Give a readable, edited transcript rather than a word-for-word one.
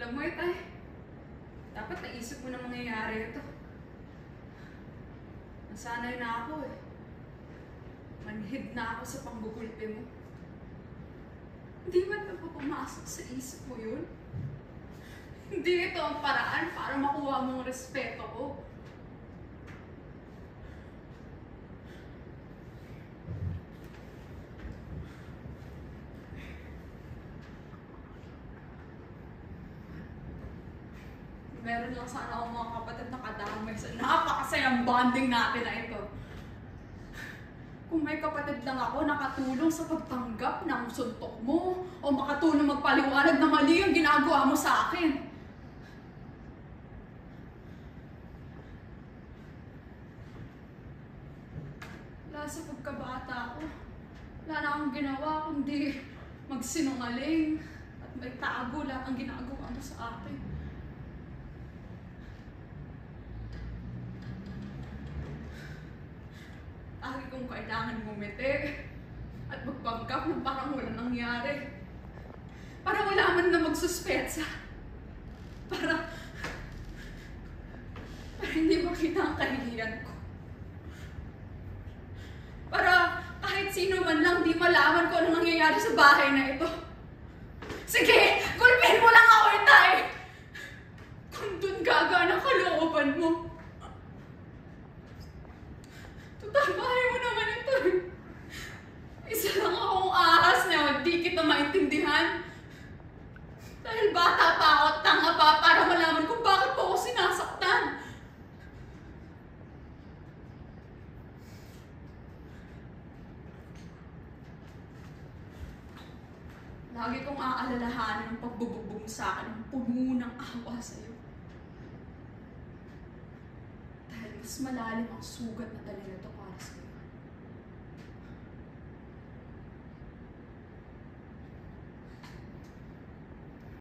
Alam mo, Itay, dapat naisip mo na mangyayari ito. Nasanay na ako eh. Manhid na ako sa panggugulpi mo. Hindi ba ito pumasok sa isip mo yun? Hindi ito ang paraan para makuha mong respeto ko. Meron lang sana akong mga kapatid na kadamay sa napakasayang bonding natin na ito. Kung may kapatid lang ako nakatulong sa pagtanggap ng suntok mo o makatulong magpaliwanag na mali ang ginagawa mo sa akin. Wala sa pagkabata ko, wala na akong ginawa kundi magsinungaling at may tago lahat ang ginagawa mo sa akin. Lagi kong kailangan ngumiti at magpanggap ng parang walang nangyari. Para wala man na magsuspetsa. Para hindi makita ang kahihiyan ko. Para kahit sino man lang di malaman ko anong nangyayari sa bahay na ito. Sige, gulpin mo lang ako, Itay! Kung dun gagana ang kalooban mo. Bahay mo naman ito. Isa lang akong ahas na di kita maintindihan. Dahil bata pa ako at tanga pa para malaman kung bakit po ako sinasaktan. Lagi kong aalalahanan ang pagbubugbog sa akin ng puno ng awa sa'yo. Dahil mas malalim ang sugat na dala nito para sa'yo.